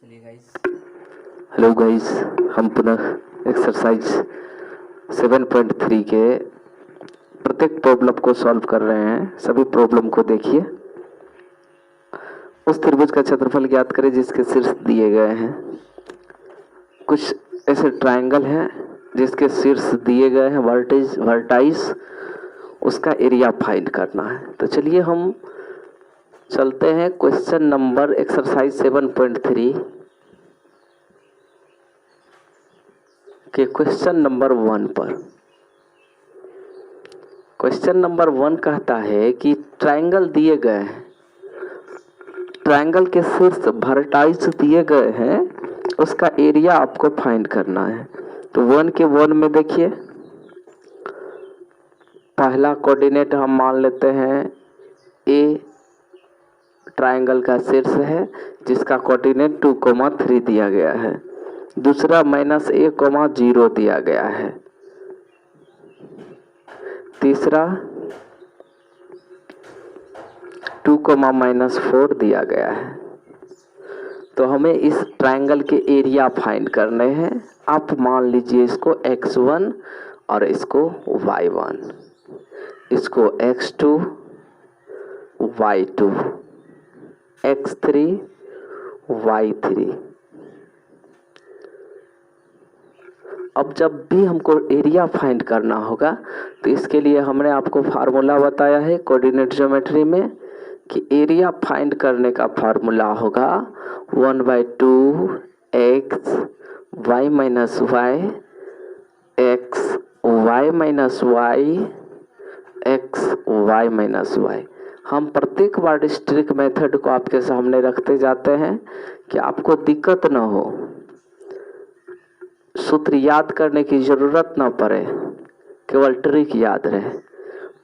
चलिए guys, hello guys, हम पुनः एक्सरसाइज 7.3 के प्रत्येक प्रॉब्लम को सॉल्व कर रहे हैं। सभी प्रॉब्लम को देखिए। उस त्रिभुज का क्षेत्रफल ज्ञात करें जिसके शीर्ष दिए गए हैं। कुछ ऐसे ट्रायंगल हैं जिसके शीर्ष दिए गए हैं, वर्टाइस, उसका एरिया फाइंड करना है। तो चलिए हम चलते हैं क्वेश्चन नंबर एक्सरसाइज 7.3 के क्वेश्चन नंबर 1 पर। क्वेश्चन नंबर 1 कहता है कि ट्रायंगल दिए गए हैं, ट्रायंगल के शीर्ष वर्टाइस दिए गए हैं, उसका एरिया आपको फाइंड करना है। तो 1 के 1 में देखिए, पहला कोऑर्डिनेट हम मान लेते हैं ए, ट्रायंगल का शीर्ष है जिसका कोऑर्डिनेट 2,3 दिया गया है। दूसरा -a,0 दिया गया है। तीसरा 2,-4 दिया गया है। तो हमें इस ट्रायंगल के एरिया फाइंड करने हैं। आप मान लीजिए इसको x1 और इसको y1, इसको x2, y2, x3, y3। अब जब भी हमको एरिया फाइंड करना होगा तो इसके लिए हमने आपको फार्मूला बताया है कोऑर्डिनेट ज्योमेट्री में कि एरिया फाइंड करने का फार्मूला होगा 1/2 x y minus y x y minus y x y minus y। हम प्रत्येक बार डिस्ट्रिक्ट मेथड को आपके सामने रखते जाते हैं कि आपको दिक्कत ना हो, सूत्र याद करने की जरूरत ना पड़े, केवल ट्रिक याद रहे।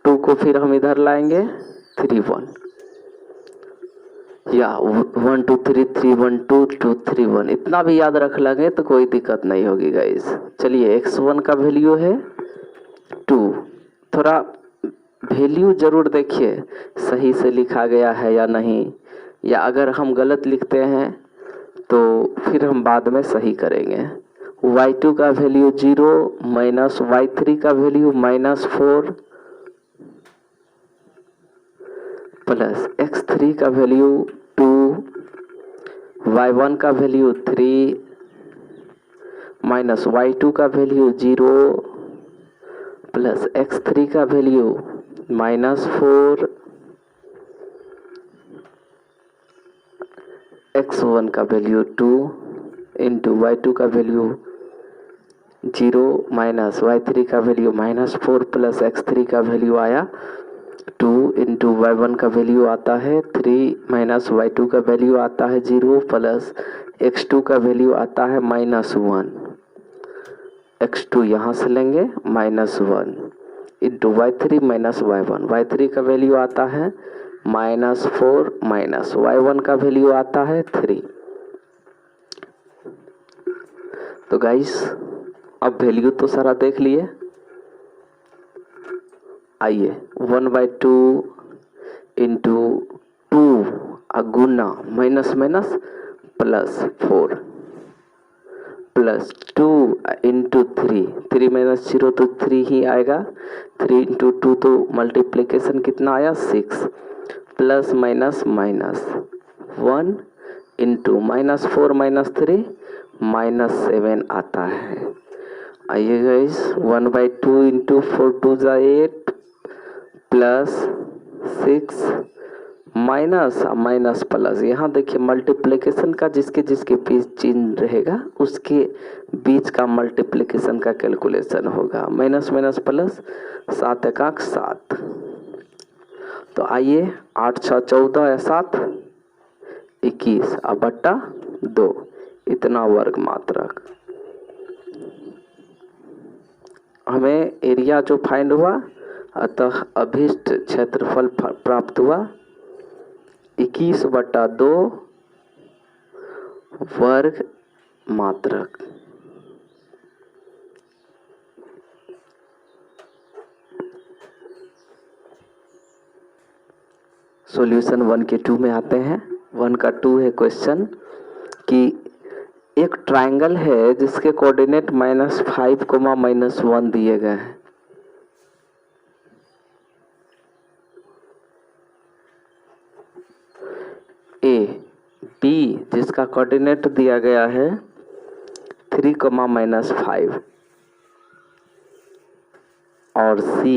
2 को फिर हम इधर लाएंगे 3 1 या 1 2 3 3 1 2 2 3 1, इतना भी याद रख लेंगे तो कोई दिक्कत नहीं होगी गाइस। चलिए x1 का वैल्यू है 2। थोड़ा वैल्यू जरूर देखिए सही से लिखा गया है या नहीं, या अगर हम गलत लिखते हैं तो फिर हम बाद में सही करेंगे। y2 का वैल्यू 0 माइनस y3 का वैल्यू -4 प्लस x3 का वैल्यू 2, y1 का वैल्यू 3 माइनस y2 का वैल्यू 0 प्लस x3 का वैल्यू -4, x1 का वैल्यू 2 इंटू y2 का वैल्यू 0 माइनस y3 का वैल्यू -4 प्लस x3 का वैल्यू आया 2 इंटू y1 का वैल्यू आता है 3 माइनस y2 का वैल्यू आता है 0 प्लस x2 का वैल्यू आता है -1। x2 यहाँ से लेंगे -1 इंटू y3 माइनस y3 का वैल्यू आता है -4 माइनस y1 का वैल्यू आता है 3। तो गाइस अब वैल्यू तो सारा देख लिए। आइए 1/2 इंटू 2 गुना minus minus plus 4 plus 2 into 3 minus 0 तो 3 ही आएगा। 3 इंटू 2 तो मल्टीप्लिकेशन कितना आया 6 प्लस माइनस माइनस 1 इंटू -4 -3 -7 आता है। आइए guys 1/2 into 4 2 8 plus 6 minus minus plus. यहाँ देखिए मल्टीप्लिकेशन का जिसके जिसके बीच चिन्ह रहेगा उसके बीच का मल्टीप्लिकेशन का कैलकुलेशन होगा। Minus minus plus 7 1 7। तो आइए 8 6 14 या 7 21 अब बट्टा 2, इतना वर्ग मात्रक। हमें एरिया जो फाइंड हुआ, अतः अभिष्ट क्षेत्रफल प्राप्त हुआ 21/2 वर्ग मात्रक। सॉल्यूशन 1 के 2 में आते हैं। 1 का 2 है क्वेश्चन कि एक ट्रायंगल है जिसके कोऑर्डिनेट -5, -1 दिए गए हैं। ए बी जिसका कोऑर्डिनेट दिया गया है 3, -5 और सी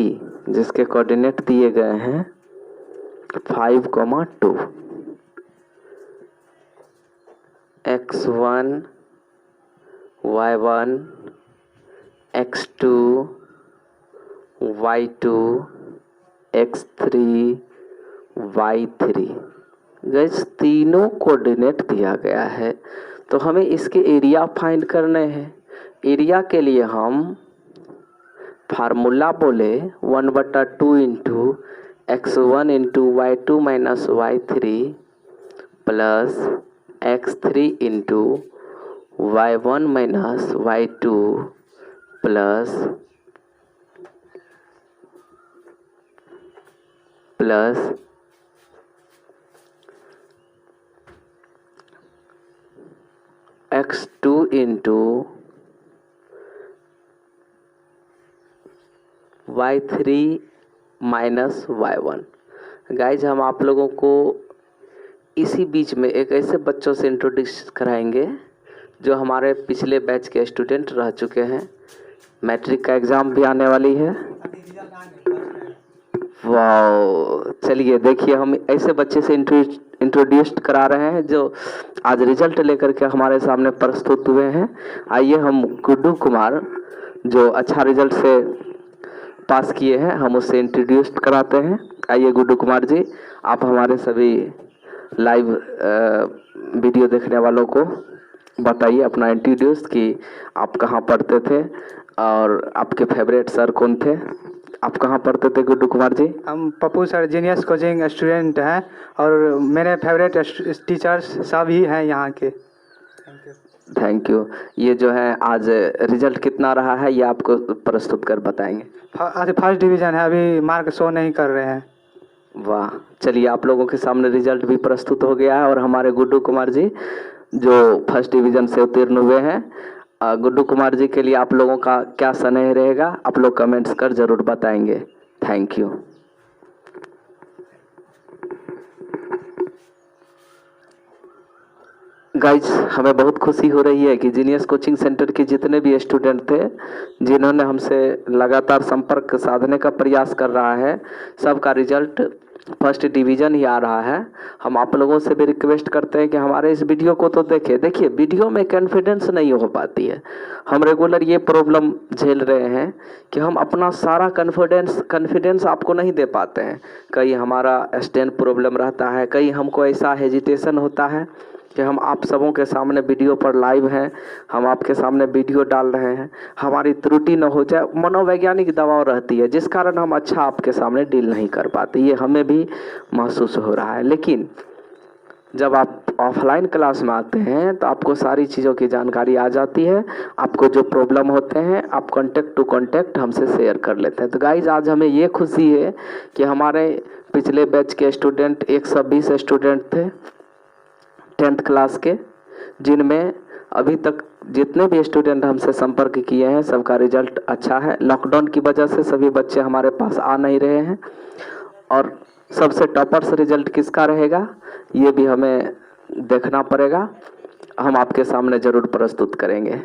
जिसके कोऑर्डिनेट दिए गए हैं 5, 2। x1 y1 x2 y2 x3 y3 gas तीनों कोऑर्डिनेट दिया गया है। तो हमें इसके एरिया फाइंड करने हैं। एरिया के लिए हम फार्मूला बोले 1/2 into x1 into y2 minus y3 plus x3 into y1 minus y2 plus x2 into y3 minus y1। Guys हम आप लोगों को इसी बीच में एक ऐसे बच्चों से इंट्रोड्यूस कराएंगे जो हमारे पिछले बैच के स्टूडेंट रह चुके हैं। मैट्रिक का एग्ज़ाम भी आने वाली है। वाह, चलिए देखिए हम ऐसे बच्चे से इंट्रोड्यूस करा रहे हैं जो आज रिजल्ट लेकर के हमारे सामने प्रस्तुत हुए हैं। आइए हम गुड्डू कुमार जो अच्छा रिजल्ट से पास किए हैं हम उससे इंट्रोड्यूस कराते हैं। आइए गुड्डू कुमार जी, आप हमारे सभी लाइव वीडियो देखने वालों को बताइए अपना इंट्रोड्यूस कि आप कहाँ पढ़ते थे और आपके फेवरेट सर कौन थे। आप कहाँ पढ़ते थे गुड्डू कुमार जी? हम Pappu sir genius coaching student हैं और मेरे फेवरेट टीचर्स सब ही हैं यहाँ के। Thank you. ये जो है आज रिजल्ट कितना रहा है ये आपको प्रस्तुत कर बताएंगे। आज फर्स्ट डिवीज़न है, अभी मार्क शो नहीं कर रहे हैं। वाह, चलिए आप लोगों के सामने रिजल्ट भी प्रस्तुत हो गया है और हमारे गुड्डू कुमार जी जो फर्स्ट डिवीज़न से उत्तीर्ण हुए हैं। गुड्डू कुमार जी के लिए आप लोगों का क्या स्नेह रहेगा आप लोग कमेंट्स कर जरूर बताएंगे। Thank you. गाइज हमें बहुत खुशी हो रही है कि जीनियस कोचिंग सेंटर के जितने भी स्टूडेंट थे जिन्होंने हमसे लगातार संपर्क साधने का प्रयास कर रहा है सबका रिजल्ट फर्स्ट डिवीज़न ही आ रहा है। हम आप लोगों से भी रिक्वेस्ट करते हैं कि हमारे इस वीडियो को तो देखें। देखिए वीडियो में कॉन्फिडेंस नहीं हो पाती है। हम रेगुलर ये प्रॉब्लम झेल रहे हैं कि हम अपना सारा कॉन्फिडेंस आपको नहीं दे पाते हैं। कहीं हमारा स्टैंड प्रॉब्लम रहता है, कहीं हमको ऐसा हेजिटेशन होता है कि हम आप सबों के सामने वीडियो पर लाइव हैं, हम आपके सामने वीडियो डाल रहे हैं, हमारी त्रुटि न हो जाए, मनोवैज्ञानिक दबाव रहती है जिस कारण हम अच्छा आपके सामने डील नहीं कर पाते। ये हमें भी महसूस हो रहा है। लेकिन जब आप ऑफलाइन क्लास में आते हैं तो आपको सारी चीज़ों की जानकारी आ जाती है। आपको जो प्रॉब्लम होते हैं आप कॉन्टेक्ट टू कॉन्टेक्ट हमसे शेयर कर लेते हैं। तो गाइज आज हमें ये खुशी है कि हमारे पिछले बैच के स्टूडेंट 120 स्टूडेंट थे 10th क्लास के, जिनमें अभी तक जितने भी स्टूडेंट हमसे संपर्क किए हैं सबका रिजल्ट अच्छा है। लॉकडाउन की वजह से सभी बच्चे हमारे पास आ नहीं रहे हैं और सबसे टॉपर्स रिजल्ट किसका रहेगा ये भी हमें देखना पड़ेगा। हम आपके सामने ज़रूर प्रस्तुत करेंगे।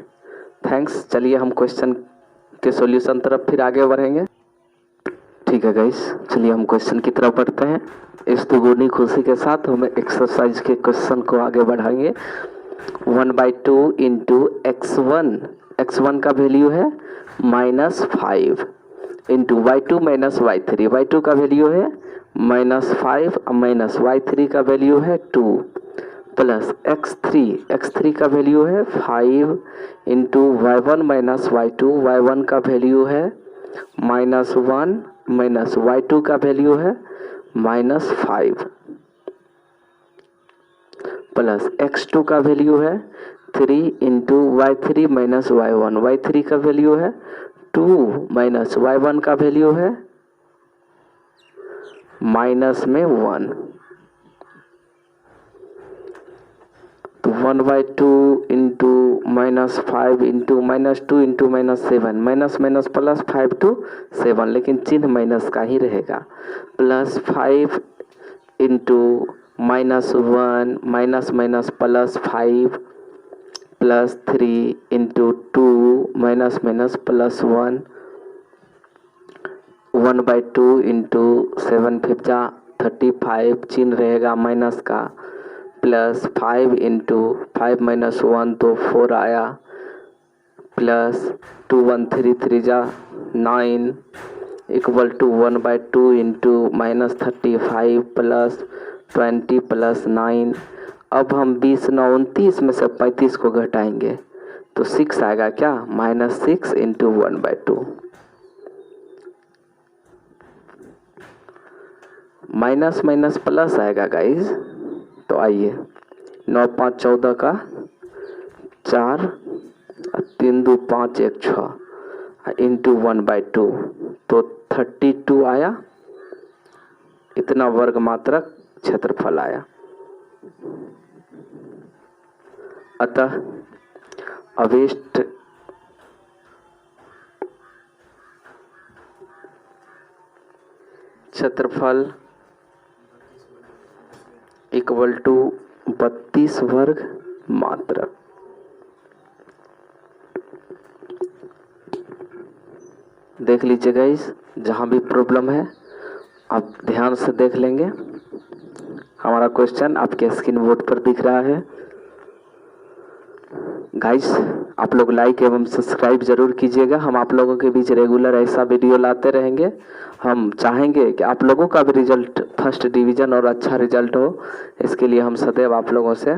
थैंक्स। चलिए हम क्वेश्चन के सॉल्यूशन तरफ फिर आगे बढ़ेंगे। ठीक है गाइस, चलिए हम क्वेश्चन की तरफ बढ़ते हैं। इस दुगुनी खुशी के साथ हमें एक्सरसाइज के क्वेश्चन को आगे बढ़ाएंगे। 1/2 इंटू x1 का वैल्यू है -5 into y2 minus y3, y2 का वैल्यू है -5 माइनस y3 का वैल्यू है 2 प्लस x3 का वैल्यू है 5 into y1 minus y2, y1 का वैल्यू है -1 माइनस y2 का वैल्यू है -5 प्लस x2 का वैल्यू है 3 into y3 minus y1, y3 का वैल्यू है 2 माइनस y1 का वैल्यू है -1। तो 1/2 into -5 into -2 into -7, minus minus plus 5 to 7, लेकिन चिन्ह माइनस का ही रहेगा। Plus 5 into -1 minus minus plus 5 plus 3 into 2 minus minus plus 1, 1/2 into 7 5 35, चिन्ह रहेगा माइनस का। प्लस 5 इंटू 5 माइनस 1 तो 4 आया, प्लस 2 1 3 3 जा 9 equal to 1/2 into -35 plus 20 plus 9। अब हम 20 9 29 में से 35 को घटाएंगे तो 6 आएगा क्या, -6 इंटू 1/2। माइनस माइनस प्लस आएगा गाइज। तो आइए 9 5 14 का 4, 3 2 5 1 6 इंटू 1/2 तो 32 आया। इतना वर्ग मात्रक क्षेत्रफल आया। अतः अवेष्ट क्षेत्रफल इक्वल टू 32 वर्ग मात्रक। देख लीजिए गाइस, जहां भी प्रॉब्लम है आप ध्यान से देख लेंगे। हमारा क्वेश्चन आपके स्क्रीन बोर्ड पर दिख रहा है। गाइस आप लोग लाइक एवं सब्सक्राइब जरूर कीजिएगा। हम आप लोगों के बीच रेगुलर ऐसा वीडियो लाते रहेंगे। हम चाहेंगे कि आप लोगों का भी रिजल्ट फर्स्ट डिवीजन और अच्छा रिजल्ट हो। इसके लिए हम सदैव आप लोगों से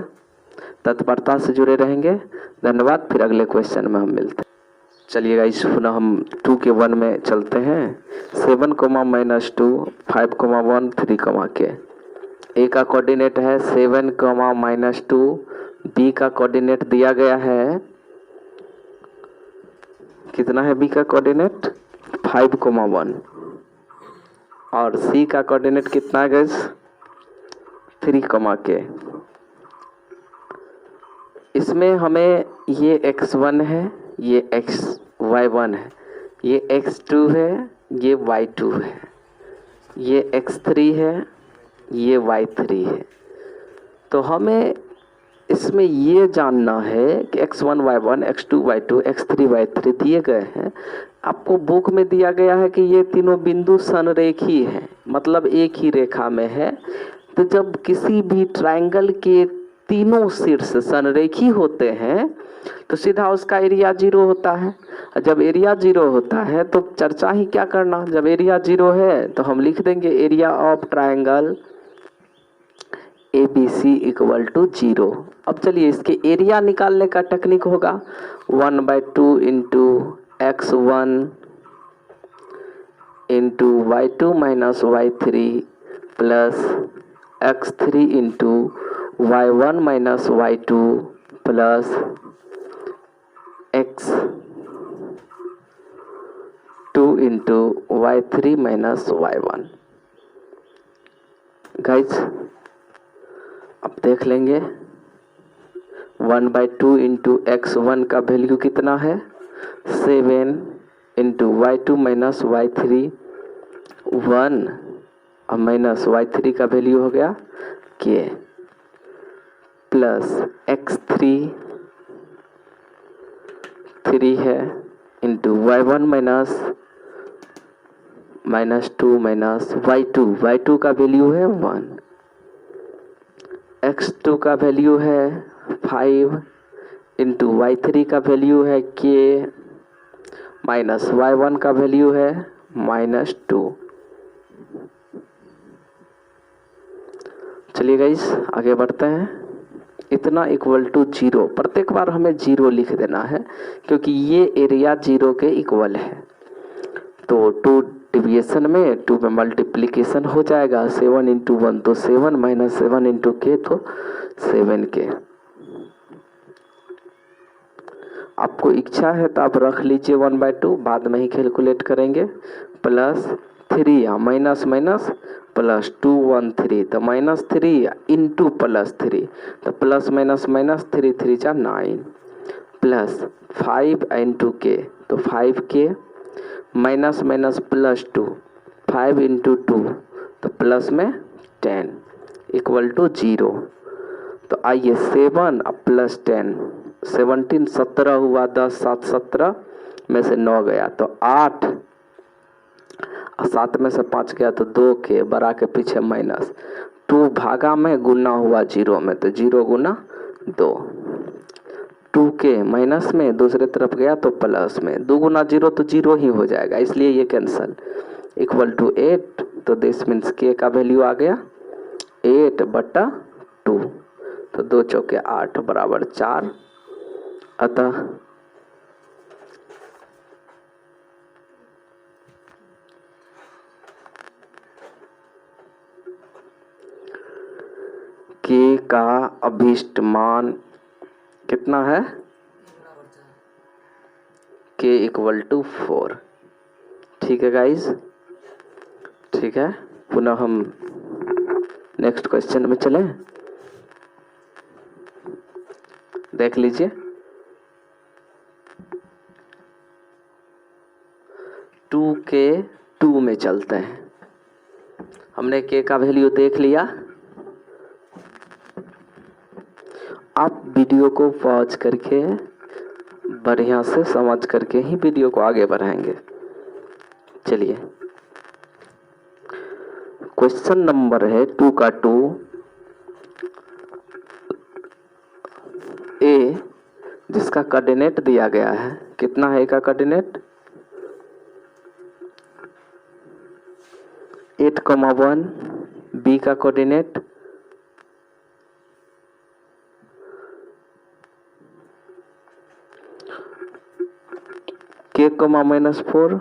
तत्परता से जुड़े रहेंगे। धन्यवाद। फिर अगले क्वेश्चन में हम मिलते हैं। चलिए गाइस पुनः हम 2 के 1 में चलते हैं। 7, -2 5, 1 3, k। ए का कोऑर्डिनेट है 7, -2। बी का कोऑर्डिनेट दिया गया है, कितना है बी का कोऑर्डिनेट 5, 1 और सी का कोऑर्डिनेट कितना है गाइस 3, k। इसमें हमें ये x1 है, ये y1 है, ये x2 है, ये y2 है, ये x3 है, ये y3 है। तो हमें इसमें ये जानना है कि x1 y1 x2 y2 x3 y3 दिए गए हैं। आपको बुक में दिया गया है कि ये तीनों बिंदु संरेखी हैं, मतलब एक ही रेखा में है। तो जब किसी भी ट्रायंगल के तीनों शीर्ष संरेखी होते हैं तो सीधा उसका एरिया 0 होता है। जब एरिया 0 होता है तो चर्चा ही क्या करना। जब एरिया 0 है तो हम लिख देंगे area of triangle ABC equal to 0। अब चलिए इसके एरिया निकालने का टेक्निक होगा 1/2 into x1 into y2 minus y3 plus x3 into y1 minus y2 plus x2 into y3 minus y1। Guys अब देख लेंगे 1/2 इंटू x1 का वैल्यू कितना है 7 इंटू y2 माइनस y3 1 और माइनस y3 का वैल्यू हो गया k प्लस x3 3 है into y1 minus 2 minus y2 का वैल्यू है 1, x2 का वैल्यू है 5 इंटू y3 का वैल्यू है k माइनस y1 का वैल्यू है -2। चलिए गाइस आगे बढ़ते हैं। इतना इक्वल टू 0, प्रत्येक बार हमें 0 लिख देना है क्योंकि ये एरिया 0 के इक्वल है। तो 2 डिविएशन में 2 में मल्टीप्लिकेशन हो जाएगा 7 इंटू 1 तो 7 माइनस 7 इंटू k तो 7k। आपको इच्छा है तो आप रख लीजिए 1/2, बाद में ही कैलकुलेट करेंगे। प्लस 3 या माइनस माइनस प्लस 2 1 3 तो -3 इंटू +3 तो प्लस माइनस माइनस 3 3 जा 9 प्लस 5 इंटू के तो 5k माइनस माइनस +2 5 इंटू 2 तो प्लस में 10 इक्वल टू 0। तो आइए 7 प्लस 10 17 17 हुआ 10 7 17 में से 9 गया तो 8 और 7 में से 5 गया तो 2 के बड़ा के पीछे माइनस 2 भागा में गुना हुआ 0 में तो 0 गुना 2 2 के माइनस में दूसरे तरफ गया तो प्लस में 2 गुना 0 तो 0 ही हो जाएगा इसलिए ये कैंसल इक्वल टू 8 तो दिस मीन्स के का वैल्यू आ गया 8/2 तो 2 चौके 8 बराबर 4 अतः के का अभीष्ट मान कितना है के इक्वल टू 4। ठीक है गाइज, ठीक है। पुनः हम नेक्स्ट क्वेश्चन में चलें। देख लीजिए 2k 2 में चलते हैं। हमने k का वैल्यू देख लिया। आप वीडियो को पॉज करके बढ़िया से समझ करके ही वीडियो को आगे बढ़ाएंगे। चलिए क्वेश्चन नंबर है 2 का 2 ए जिसका कोऑर्डिनेट दिया गया है। कितना है का कोऑर्डिनेट 8,1 बी का कोऑर्डिनेट 4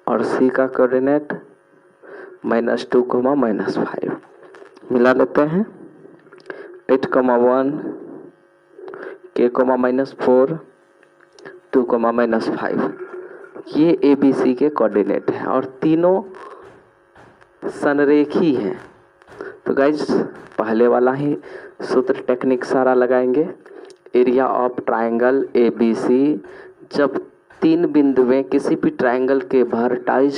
और सी का कोऑर्डिनेट -2, -5 मिला लेते हैं। 8,1 k, -4 2, -5 ये ABC के कोऑर्डिनेट है और तीनों संरेखी हैं। तो गाइज पहले वाला ही सूत्र टेक्निक सारा लगाएंगे। एरिया ऑफ ट्रायंगल ABC जब 3 बिंदुएं किसी भी ट्रायंगल के वर्टाइज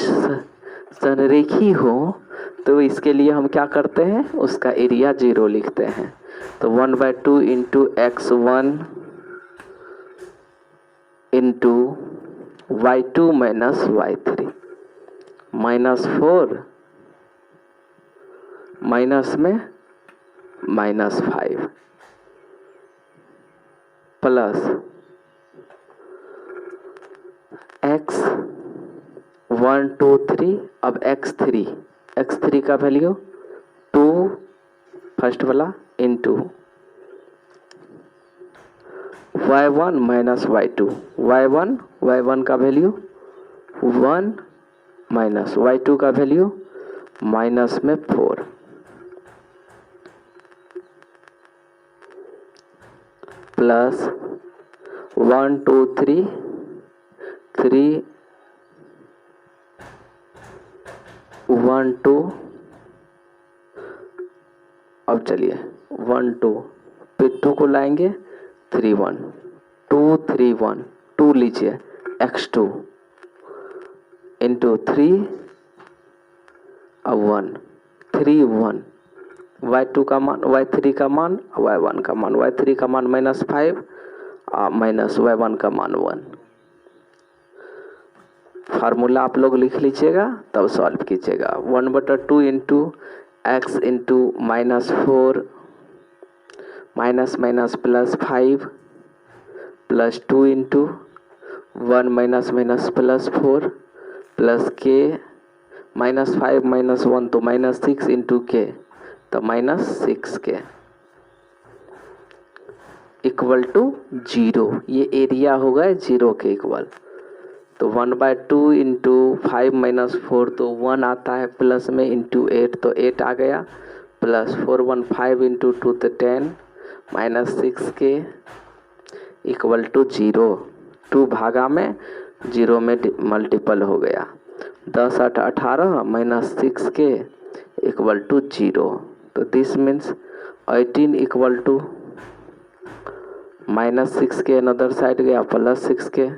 संरेखी हो तो इसके लिए हम क्या करते हैं उसका एरिया 0 लिखते हैं। तो 1/2 into x1 into y2 minus y3 -4 minus में -5 प्लस x1 2 3 अब x3 का वैल्यू 2 फर्स्ट वाला इंटू y1 माइनस y1 का वैल्यू 1 माइनस y2 का वैल्यू माइनस में 4 प्लस 1 2 3 1 2 अब चलिए 1 2 फिर 2 को लाएंगे 3 1 2 3 1 2 लीजिए x2 इंटू 3 अब 1 3 1 y2 का मान y3 का मान y1 का मान y3 का मान -5 माइनस y1 का मान 1। फार्मूला आप लोग लिख लीजिएगा तब सॉल्व कीजिएगा। 1/2 into x into -4 minus minus +5 plus 2 into 1 minus minus +4 plus के -5 -1 तो -6 इंटू के तो -6k इक्वल टू 0। ये एरिया होगा 0 के इक्वल। तो 1/2 इंटू 5 -4 तो 1 आता है प्लस में इंटू 8 तो 8 आ गया प्लस 4 1 5 इंटू 2 तो 10 -6k इक्वल टू 0। 2 भागा में जीरो में मल्टीपल हो गया। 10 8 18 माइनस 6k इक्वल टू 0। तो this means 18 equal to minus 6k another side गया प्लस 6k।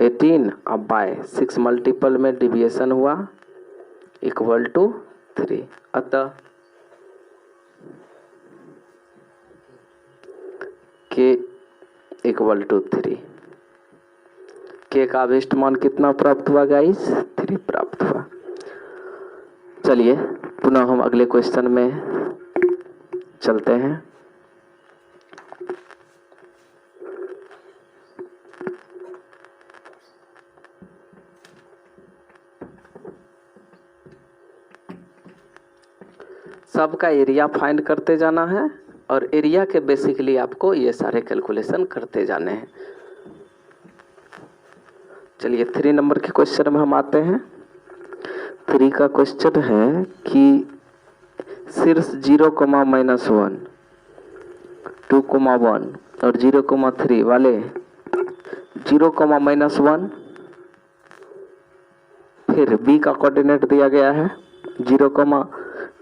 18 अब बाय 6 मल्टीपल में डिविएशन हुआ इक्वल टू 3। अतः k इक्वल टू 3। k का अभिष्ट मान कितना प्राप्त हुआ गाइस? 3 प्राप्त हुआ। चलिए पुनः हम अगले क्वेश्चन में चलते हैं। सबका एरिया फाइंड करते जाना है और एरिया के बेसिकली आपको ये सारे कैलकुलेशन करते जाने हैं। चलिए 3 नंबर के क्वेश्चन में हम आते हैं। 3 का क्वेश्चन है कि शीर्ष 0, -1, 2, 1 और 0, 3 वाले 0, -1, फिर b का कोऑर्डिनेट दिया गया है 0,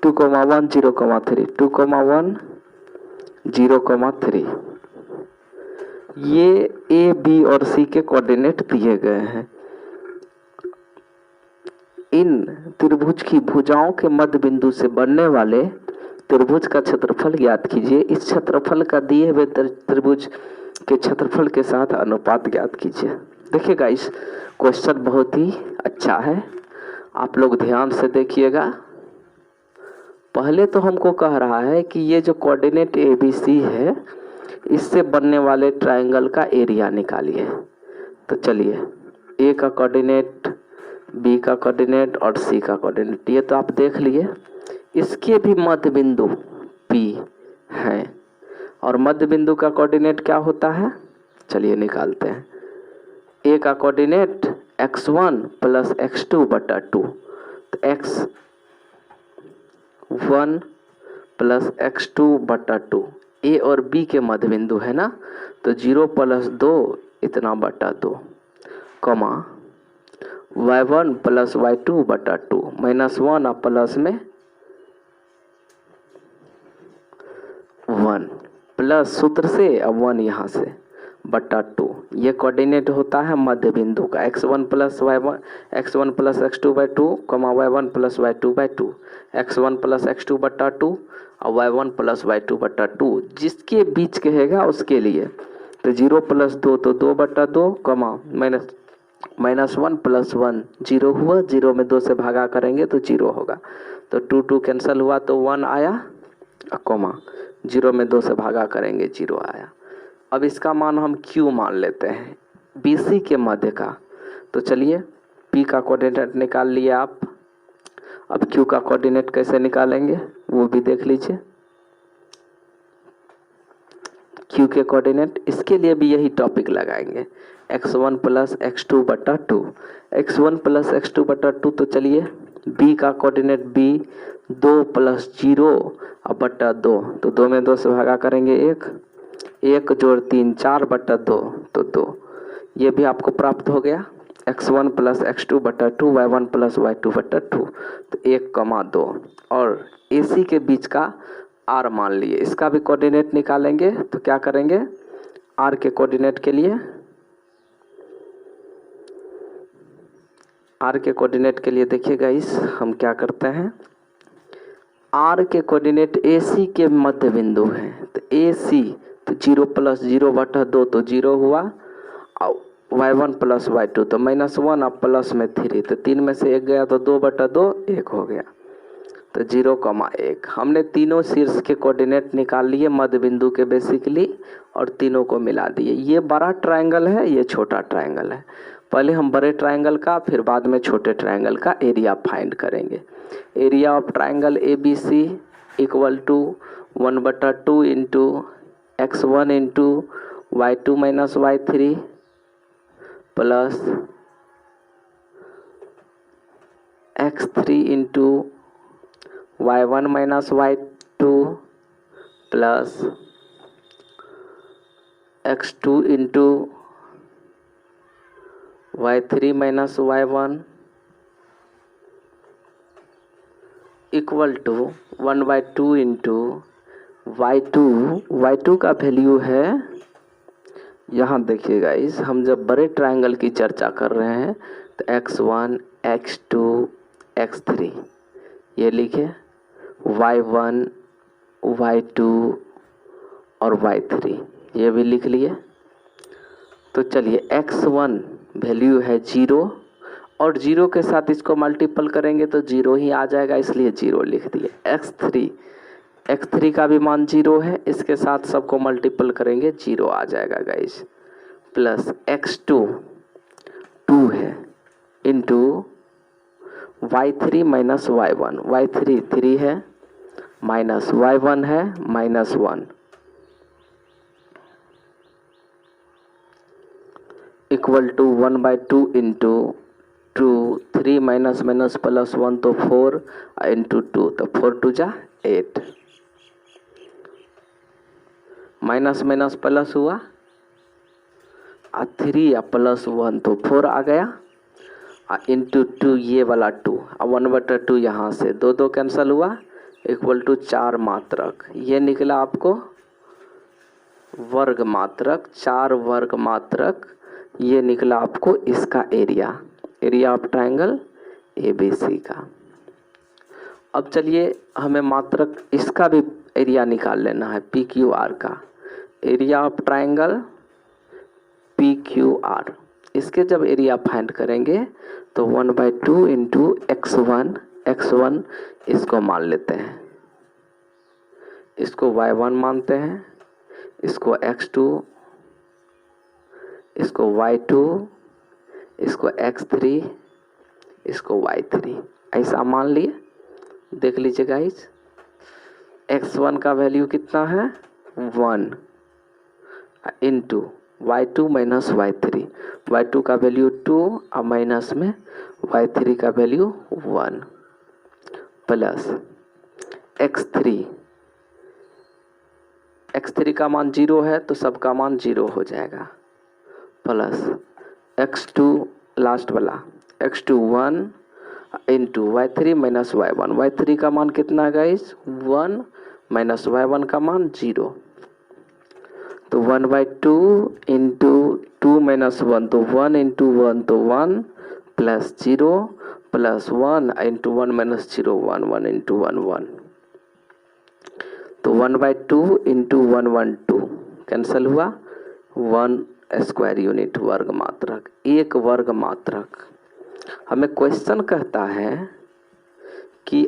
2, 1, 0, 3, 2, 1, 0, 3। ये a, b और c के कोऑर्डिनेट दिए गए हैं। इन त्रिभुज की भुजाओं के मध्य बिंदु से बनने वाले त्रिभुज का क्षेत्रफल ज्ञात कीजिए। इस क्षेत्रफल का दिए हुए त्रिभुज के क्षेत्रफल के साथ अनुपात ज्ञात कीजिए। देखिए गाइस, क्वेश्चन बहुत ही अच्छा है, आप लोग ध्यान से देखिएगा। पहले तो हमको कह रहा है कि ये जो कोऑर्डिनेट ए बी सी है, इससे बनने वाले ट्रायंगल का एरिया निकालिए। तो चलिए, ए का कोऑर्डिनेट, बी का कोऑर्डिनेट और सी का कोऑर्डिनेट ये तो आप देख लिए। इसके भी मध्य बिंदु P है और मध्य बिंदु का कोऑर्डिनेट क्या होता है? चलिए निकालते हैं। ए का कोऑर्डिनेट x1 प्लस x2 बटा 2, तो x1 प्लस x2 बटा 2 ए और बी के मध्य बिंदु है ना, तो 0 + 2 इतना बटा 2, कमा y1 प्लस y2 बटा 2 -1 और प्लस में 1 प्लस सूत्र से अब 1 यहाँ से बटा 2। ये कोऑर्डिनेट होता है मध्य बिंदु का x1 plus y1, x1 plus x2 by 2, y1 plus y2 by 2, x1 plus x2 बटा 2 और y1 प्लस y2 बटा 2, जिसके बीच कहेगा उसके लिए। तो 0 + 2 तो 2 बटा 2, -1 प्लस 1 0 हुआ, 0 में 2 से भागा करेंगे तो 0 होगा। तो 2 2 कैंसिल हुआ तो 1 आया, कॉमा 0 में 2 से भागा करेंगे 0 आया। अब इसका मान हम Q मान लेते हैं, BC के मध्य का। तो चलिए P का कोऑर्डिनेट निकाल लिए आप। अब Q का कोऑर्डिनेट कैसे निकालेंगे वो भी देख लीजिए। Q के कोऑर्डिनेट, इसके लिए भी यही टॉपिक लगाएंगे, x1 प्लस x2 बटा 2, x1 प्लस x2 बटा 2। तो चलिए B का कोऑर्डिनेट B 2 + 0 अब बटा 2, तो 2 में 2 से भागा करेंगे 1, 1 जोड़ 3 4 बटा 2 तो 2। ये भी आपको प्राप्त हो गया, x1 प्लस x2 बटा 2, y1 प्लस y2 बटा 2, तो 1, 2। और AC के बीच का R मान लिए, इसका भी कोऑर्डिनेट निकालेंगे। तो क्या करेंगे, R के कोऑर्डिनेट के लिए, R के कोऑर्डिनेट के लिए देखिएगा इस हम क्या करते हैं, R के कोऑर्डिनेट AC के मध्य बिंदु है। तो AC तो 0 + 0 बटा 2 तो 0 हुआ, और y1 प्लस y2 तो -1 और प्लस में 3, तो 3 में से 1 गया तो 2 बटा 2 1 हो गया। तो 0, 1 हमने तीनों शीर्ष के कोऑर्डिनेट निकाल लिए मध्य बिंदु के बेसिकली, और तीनों को मिला दिए। ये बड़ा ट्रायंगल है, ये छोटा ट्रायंगल है। पहले हम बड़े ट्रायंगल का, फिर बाद में छोटे ट्रायंगल का एरिया फाइंड करेंगे। Area of triangle ABC equal to 1/2 into x1 into y2 minus y3 plus x3 into y1 minus y2 plus x2 into y3 minus y1 equal to 1/2 into y2 का value है, यहाँ देखिए guys, हम जब बड़े triangle की चर्चा कर रहे हैं तो x1 x2 x3 ये लिखे, y1 y2 और y3 ये भी लिख लिए। तो चलिए x1 वैल्यू है 0 और 0 के साथ इसको मल्टीपल करेंगे तो 0 ही आ जाएगा, इसलिए 0 लिख दिए। x3 का भी मान 0 है, इसके साथ सबको मल्टीपल करेंगे 0 आ जाएगा गाइस। प्लस x2 2 है into y3 minus y1, y3 3 है माइनस y1 है minus 1 equal to 1/2 into 2 3 minus minus plus 1 तो 4 इंटू 2 तो 4 2 जा 8 माइनस माइनस प्लस हुआ 3 या प्लस 1 तो 4 आ गया इंटू 2 ये वाला 2 1/2 यहाँ से 2 कैंसिल हुआ इक्वल टू 4 मात्रक, ये निकला आपको वर्ग मात्रक, 4 वर्ग मात्रक, ये निकला आपको इसका एरिया ऑफ ट्रायंगल ABC का। अब चलिए हमें मात्रक इसका भी एरिया निकाल लेना है, PQR का, एरिया ऑफ ट्रायंगल PQR। इसके जब एरिया फाइंड करेंगे तो 1/2 इंटू x1 इसको मान लेते हैं, इसको y1 मानते हैं, इसको x2, इसको y2, इसको x3, इसको y3, ऐसा मान लिए। देख लीजिए गाइस, x1 का वैल्यू कितना है 1 इंटू y2 माइनस y3 का वैल्यू 2 और माइनस में y3 का वैल्यू 1 प्लस x3 का मान 0 है तो सबका मान 0 हो जाएगा, प्लस x2 लास्ट वाला x2 1 into y3 minus y3 का मान कितना है गाइस 1 माइनस y1 का मान 0 तो 1/2 इंटू 2 माइनस 1 तो 1 इंटू 1 तो 1 plus 0 plus 1 into 1 minus 0 1 into 1 तो 1/2 इंटू 1/2 कैंसिल हुआ 1 स्क्वायर यूनिट वर्ग मात्रक, एक वर्ग मात्रक। हमें क्वेश्चन कहता है कि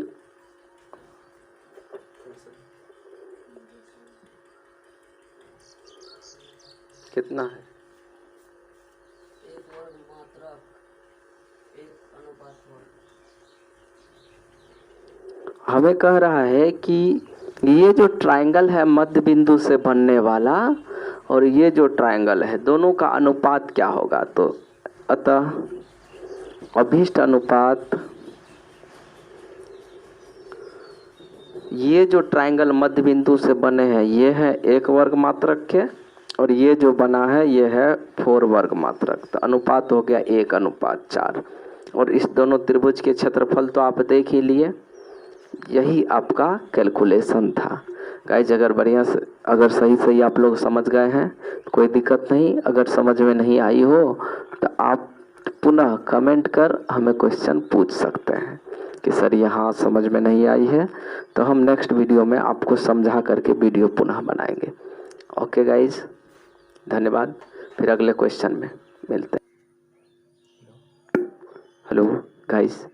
कितना है एक वर्ग मात्रक 1/1। हमें कह रहा है कि ये जो ट्रायंगल है मध्य बिंदु से बनने वाला और ये जो ट्रायंगल है दोनों का अनुपात क्या होगा, तो अतः अभीष्ट अनुपात, ये जो ट्रायंगल मध्य बिंदु से बने हैं ये है 1 वर्ग मात्रक के और ये जो बना है ये है 4 वर्ग मात्रक, तो अनुपात हो गया 1/4। और इस दोनों त्रिभुज के क्षेत्रफल तो आप देख ही लिए, यही आपका कैलकुलेशन था गाइज। अगर बढ़िया से अगर सही आप लोग समझ गए हैं तो कोई दिक्कत नहीं, अगर समझ में नहीं आई हो तो आप पुनः कमेंट कर हमें क्वेश्चन पूछ सकते हैं कि सर यहाँ समझ में नहीं आई है, तो हम नेक्स्ट वीडियो में आपको समझा करके वीडियो पुनः बनाएंगे। ओके गाइज, धन्यवाद, फिर अगले क्वेश्चन में मिलते हैं। हेलो गाइज,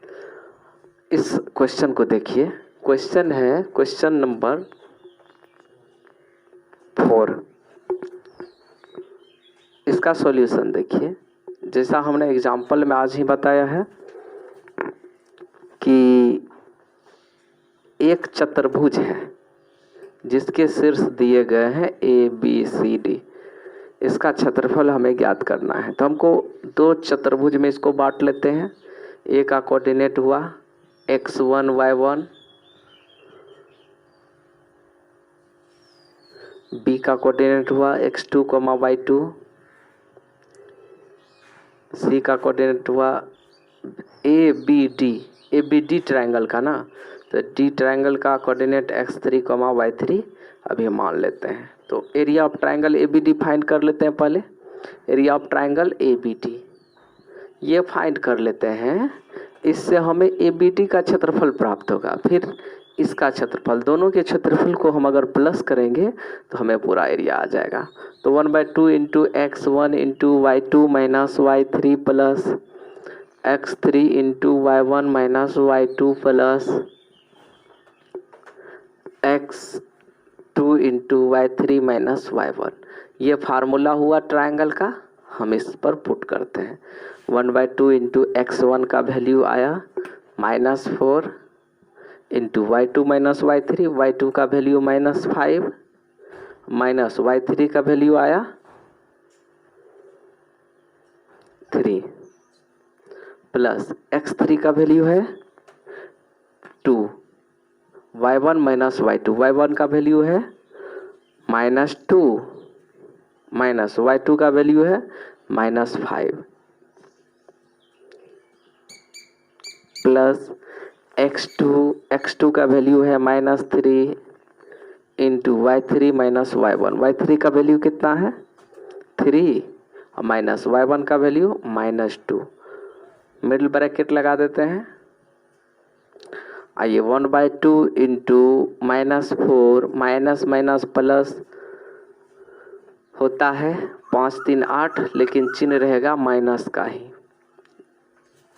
इस क्वेश्चन को देखिए, क्वेश्चन है क्वेश्चन नंबर 4। इसका सॉल्यूशन देखिए, जैसा हमने एग्जाम्पल में आज ही बताया है कि एक चतुर्भुज है जिसके शीर्ष दिए गए हैं ABCD, इसका क्षेत्रफल हमें ज्ञात करना है। तो हमको 2 चतुर्भुज में इसको बांट लेते हैं। ए का कोऑर्डिनेट हुआ x1 y1, बी का कोऑर्डिनेट हुआ x2, y2, सी का कोऑर्डिनेट हुआ ए बी डी ट्रायंगल का ना, तो डी ट्रायंगल का कोऑर्डिनेट x3, y3 अभी मान लेते हैं। तो area of triangle A B D find कर लेते हैं। पहले area of triangle A B D ये फाइंड कर लेते हैं। इससे हमें ए बी डी का क्षेत्रफल प्राप्त होगा, फिर इसका क्षेत्रफल, दोनों के क्षेत्रफल को हम अगर प्लस करेंगे तो हमें पूरा एरिया आ जाएगा। तो 1/2 into x1 into y2 minus y3 plus x3 into y1 minus y2 plus x2 into y3 minus y1। ये फार्मूला हुआ ट्रायंगल का, हम इस पर पुट करते हैं। 1/2 इंटू x1 का वैल्यू आया -4 into y2 minus y3, y2 का वैल्यू -5 माइनस y3 का वैल्यू आया 3 प्लस x3 का वैल्यू है 2, y1 माइनस y2, y1 का वैल्यू है -2 माइनस y2 का वैल्यू है -5 प्लस x2 का वैल्यू है -3 into y3 minus y1, y3 का वैल्यू कितना है 3 माइनस y1 का वैल्यू -2। मिडिल ब्रैकेट लगा देते हैं। आइए 1/2 इंटू -4 माइनस माइनस प्लस होता है 5 3 8, लेकिन चिन्ह रहेगा माइनस का ही,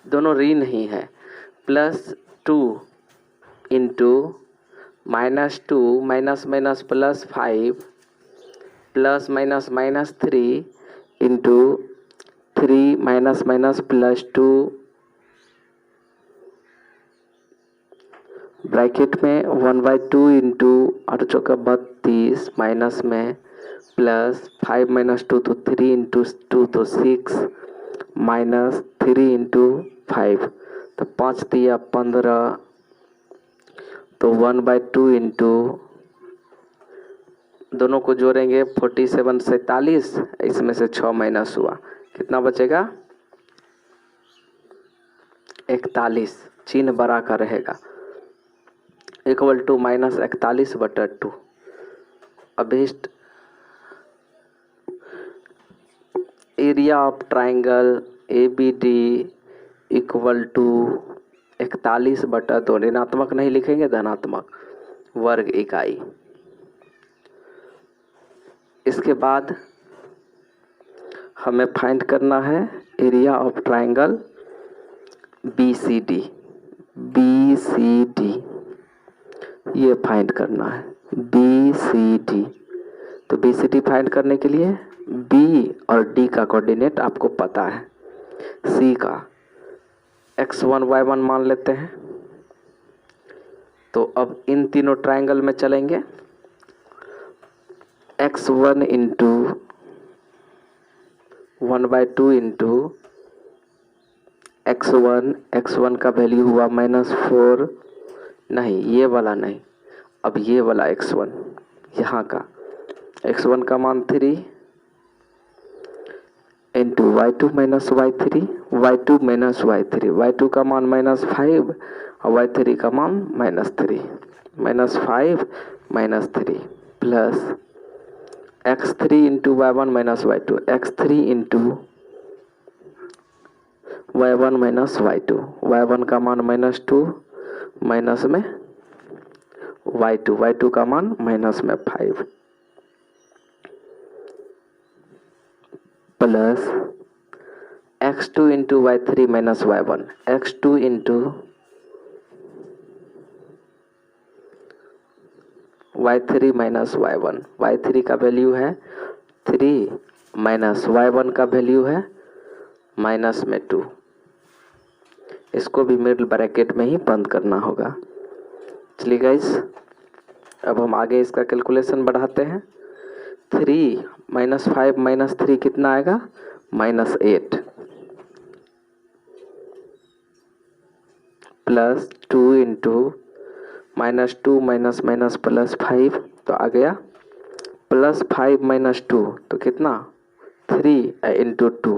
दोनों ऋण ही है। Plus 2 into -2 minus minus plus 5 plus minus minus 3 into 3 minus minus plus 2 bracket में 1/2 इंटू 8 चौका 32 माइनस में प्लस 5 माइनस 2 तो 3 इंटू 2 तो 6 माइनस 3 इंटू 5 तो 5 दिया 15, तो 1/2 इंटू दोनों को जोड़ेंगे 47 47, इसमें से 6 माइनस हुआ, कितना बचेगा 41, चिन्ह बड़ा का रहेगा, इक्वल टू -41/2। अभिष्ट area of triangle A B D equal to 41/2, ऋणात्मक नहीं लिखेंगे, धनात्मक, वर्ग इकाई। इसके बाद हमें फाइंड करना है area of triangle B C D, ये फाइंड करना है बी सी डी। तो बी सी डी फाइंड करने के लिए बी और डी का कोऑर्डिनेट आपको पता है, सी का x1 y1 मान लेते हैं। तो अब इन तीनों ट्राइंगल में चलेंगे, x1 इंटू 1/2 इंटू x1 का वैल्यू हुआ -4, नहीं ये वाला नहीं, अब ये वाला x1, यहाँ का x1 का मान 3 into y2 minus y3, y2 minus y3, y2 का मान -5 और y3 का मान -3, -5 -3 plus x3 into y1 minus y2, x3 into y1 minus y2, y1 का मान -2 माइनस में y2 का मान माइनस में 5 plus x2 into y3 minus y1, x2 into y3 minus y1, y3 का वैल्यू है 3 माइनस y1 का वैल्यू है माइनस में 2। इसको भी मिडिल ब्रैकेट में ही बंद करना होगा। चलिए गाइस, अब हम आगे इसका कैलकुलेशन बढ़ाते हैं। 3 माइनस 5 माइनस 3 कितना आएगा -8 plus 2 into -2 minus minus plus 5, तो आ गया प्लस 5 माइनस 2 तो कितना 3 इंटू 2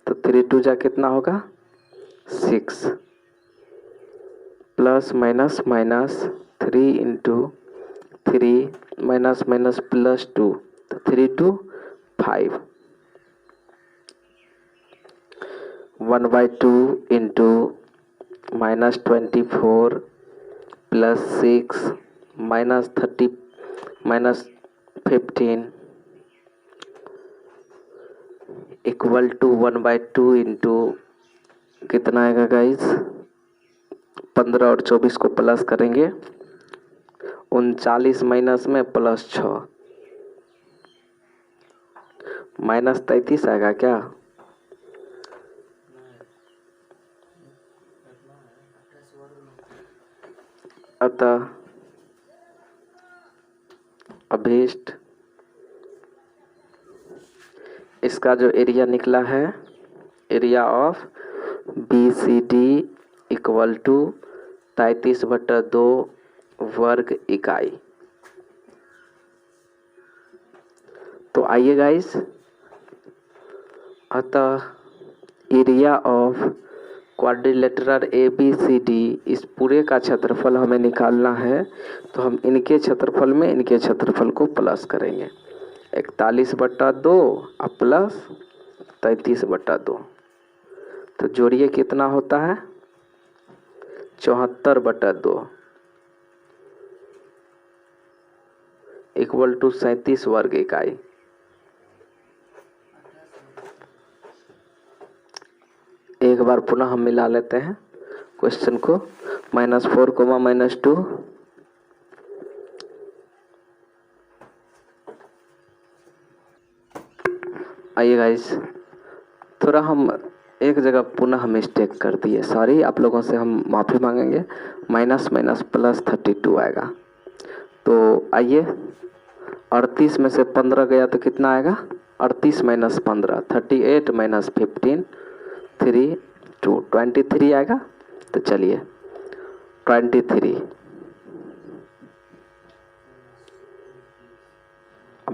तो 3 2 जा कितना होगा 6 plus minus minus 3 into 3 minus minus plus 2 तो 3 2 5 1/2 into minus 24 plus 6 minus 30 minus 15 equal to 1/2 into कितना आएगा गाइस 15 और 24 को प्लस करेंगे 39 माइनस में प्लस 6 माइनस 33 आएगा क्या अतः अभीष्ट इसका जो एरिया निकला है area of BCD equal to 33/2 वर्ग इकाई। तो आइए गाइस अतः एरिया ऑफ क्वाड्रिलेटरल ABCD इस पूरे का क्षेत्रफल हमें निकालना है तो हम इनके क्षेत्रफल में इनके क्षेत्रफल को प्लस करेंगे 41/2 और प्लस 33/2 तो जोड़िए कितना होता है 74/2 इक्वल टू 37 वर्ग इकाई। एक बार पुनः हम मिला लेते हैं क्वेश्चन को -4 -2 आइए गाइस थोड़ा हम एक जगह पुनः मिस्टेक कर दिए सॉरी आप लोगों से हम माफ़ी मांगेंगे माइनस माइनस प्लस 32 आएगा तो आइए 38 में से 15 गया तो कितना आएगा 38 माइनस 15 38 माइनस 15 3 2 23 आएगा तो चलिए 23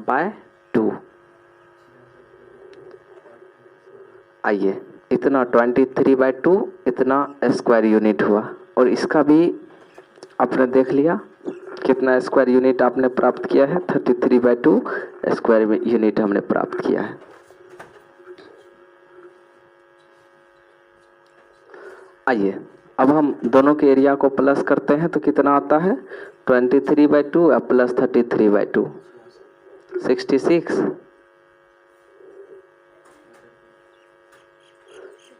बाय 2 आइए इतना 23/2 इतना स्क्वायर यूनिट हुआ और इसका भी आपने देख लिया कितना स्क्वायर यूनिट आपने प्राप्त किया है 33/2 स्क्वायर यूनिट हमने प्राप्त किया है। आइए अब हम दोनों के एरिया को प्लस करते हैं तो कितना आता है 23/2 प्लस 33/2 66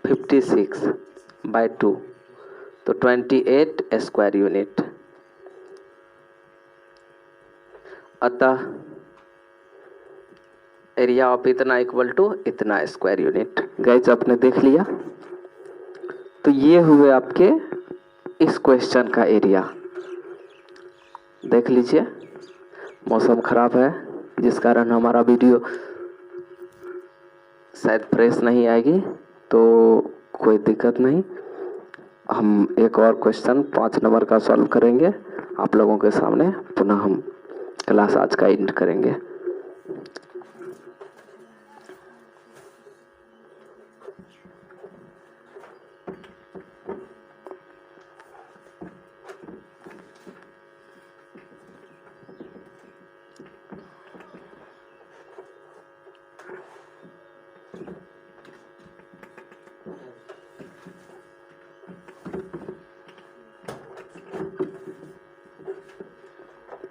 56/2 तो 28 स्क्वायर यूनिट। अतः एरिया ऑफ इतना इक्वल टू इतना स्क्वायर यूनिट। गाइस आपने देख लिया तो ये हुए आपके इस क्वेश्चन का एरिया। देख लीजिए मौसम खराब है जिस कारण हमारा वीडियो शायद फ्रेश नहीं आएगी तो कोई दिक्कत नहीं हम एक और क्वेश्चन 5 नंबर का सॉल्व करेंगे आप लोगों के सामने पुनः हम क्लास आज का एंड करेंगे।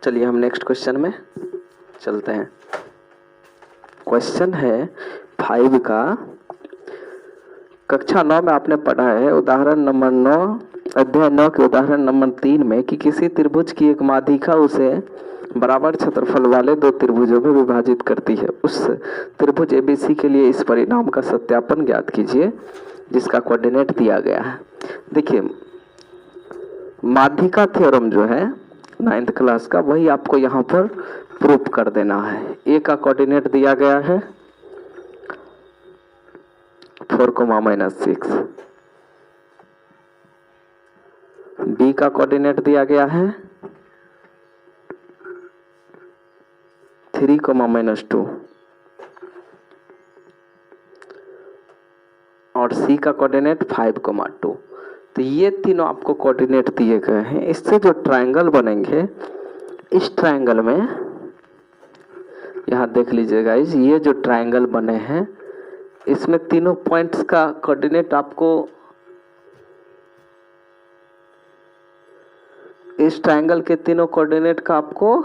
चलिए हम नेक्स्ट क्वेश्चन में चलते हैं। क्वेश्चन है 5 का कक्षा 9 में आपने पढ़ा है उदाहरण नंबर 9 अध्याय 9 के उदाहरण नंबर 3 में कि किसी त्रिभुज की एक माध्यिका उसे बराबर क्षेत्रफल वाले 2 त्रिभुजों में विभाजित करती है। उस त्रिभुज ABC के लिए इस परिणाम का सत्यापन ज्ञात कीजिए जिसका कोऑर्डिनेट दिया गया है। देखिए माध्यिका थ्योरम जो है 9th क्लास का वही आपको यहाँ पर प्रूफ कर देना है। ए का कोऑर्डिनेट दिया गया है 4, -6 बी का कोऑर्डिनेट दिया गया है 3, -2 और C का कोऑर्डिनेट 5, 2। तो ये तीनों आपको कोऑर्डिनेट दिए गए हैं। इससे जो ट्रायंगल बनेंगे, इस ट्रायंगल में यहाँ देख लीजिएगा, ये जो ट्रायंगल बने हैं इसमें तीनों पॉइंट्स का कोऑर्डिनेट आपको, इस ट्रायंगल के तीनों कोऑर्डिनेट का आपको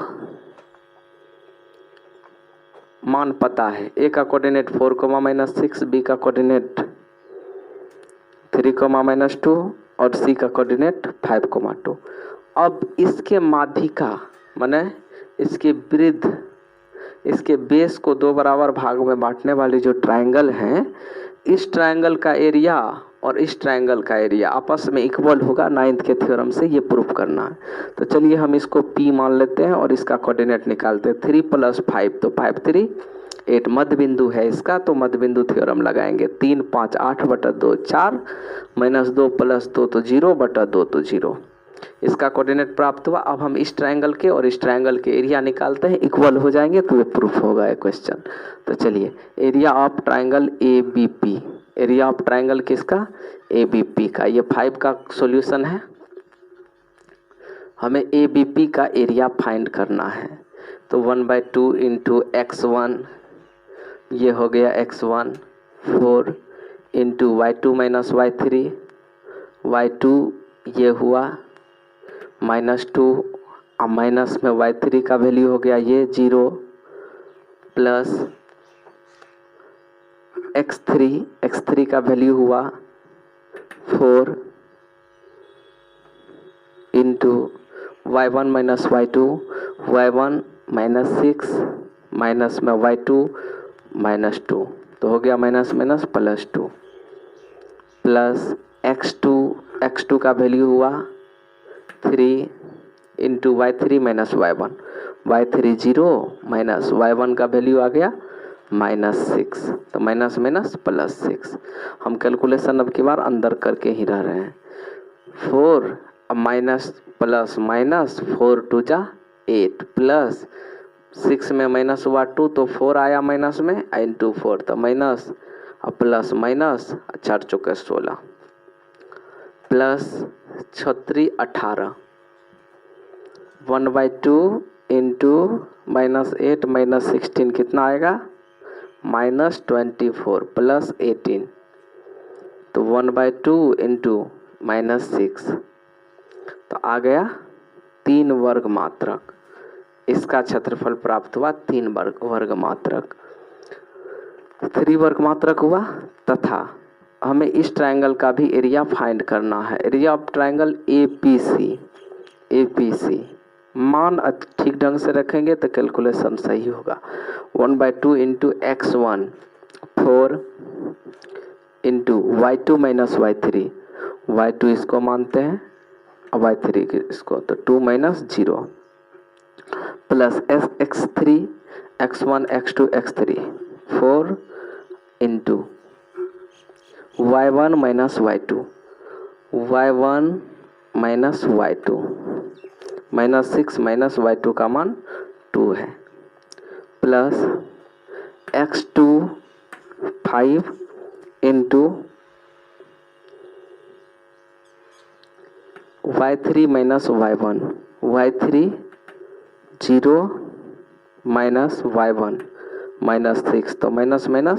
मान पता है। ए का कोऑर्डिनेट 4, -6, बी का कोऑर्डिनेट 3, -2 और सी का कोऑर्डिनेट 5, 2। अब इसके माध्यिका माने इसके वृत्त, इसके बेस को दो बराबर भाग में बांटने वाली जो ट्रायंगल हैं, इस ट्रायंगल का एरिया और इस ट्रायंगल का एरिया आपस में इक्वल होगा। 9th के थ्योरम से ये प्रूफ करना है। तो चलिए हम इसको P मान लेते हैं और इसका कोऑर्डिनेट निकालते हैं। 3 + 5 तो 5, 3, 8 मध्य बिंदु है इसका, तो मध्य बिंदु थ्योरम लगाएंगे। 3, 5, 8/2 4, -2 + 2 तो 0/2 तो 0। इसका कोऑर्डिनेट प्राप्त हुआ। अब हम इस ट्रायंगल के और इस ट्रायंगल के एरिया निकालते हैं, इक्वल हो जाएंगे तो ये प्रूफ होगा ये क्वेश्चन। तो चलिए, area of triangle ABP, area of triangle किसका? ABP का। ये 5 का सॉल्यूशन है। हमें ABP का एरिया फाइंड करना है। तो 1/2 × x1, ये हो गया x1, 4 × y2 - y3, y2 ये हुआ -2, अब माइनस में y3 का वैल्यू हो गया ये 0, प्लस x3 का वैल्यू हुआ 4 × y1 - y2, y1 -6, माइनस में y2 -2, तो हो गया -+2, प्लस x2 का वैल्यू हुआ 3 × y3 - y1, y3 0 minus y1 का वैल्यू आ गया -6, तो +6। हम कैलकुलेशन अब की बार अंदर करके ही रह रहे हैं। 4 अब माइनस प्लस माइनस 4 × 2 = 8, प्लस 6 में माइनस हुआ 2 तो 4 आया माइनस में, × 4 तो माइनस, अब प्लस माइनस 4 × 4 = 16, प्लस 36 18, 1/2 × -8 - 16 कितना आएगा? -24 प्लस 18, तो 1/2 × -6 तो आ गया 3 वर्ग मात्रक। इसका क्षेत्रफल प्राप्त हुआ 3 वर्ग मात्रक, 3 वर्ग मात्रक हुआ। तथा हमें इस ट्रायंगल का भी एरिया फाइंड करना है। एरिया ऑफ ट्रायंगल APC मान ठीक ढंग से रखेंगे तो कैलकुलेशन सही होगा। 1/2 × x1, 4 × y2 - y3, y2 इसको मानते हैं, y3 इसको, तो 2 - 0, plus x3, x1, x2, x3, 4 × y1 - y2, y1 - y2, -6 - y2 का मान 2 है, plus x2 5 × y3 - y1, y3 0 minus y1 -6, तो minus +6,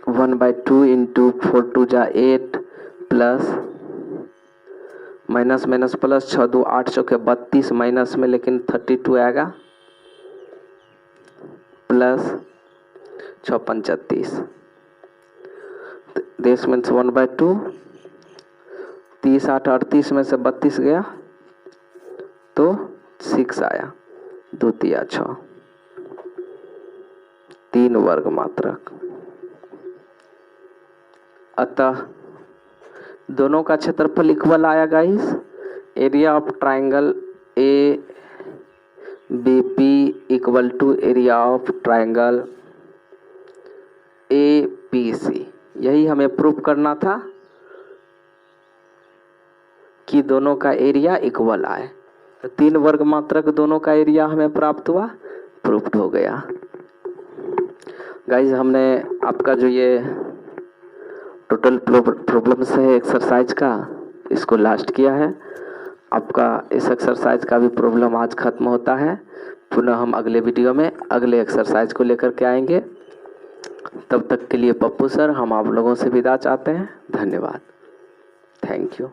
1/2 × 4 × 2 = 8, plus minus plus 6 2 8 × 32, minus में लेकिन 32 आएगा, प्लस 6 5 30, देश में 1/2, 30 8 38 में से 32 गया तो 6 आया, 2 3 6, 3 वर्ग मात्रक। अतः दोनों का क्षेत्रफल इक्वल आया guys. Area of triangle ABP equal to area of triangle APC, यही हमें प्रूफ करना था। कि दोनों का एरिया इक्वल आए। तो 3 वर्ग मात्रक दोनों का एरिया हमें प्राप्त हुआ, प्रूफ्ड हो गया। गाइज हमने आपका जो ये टोटल प्रॉब्लम्स है एक्सरसाइज का, इसको लास्ट किया है। आपका इस एक्सरसाइज का भी प्रॉब्लम आज खत्म होता है। पुनः हम अगले वीडियो में अगले एक्सरसाइज को लेकर के आएंगे। तब तक के लिए पप्पू सर हम आप लोगों से विदा चाहते हैं। धन्यवाद। Thank you.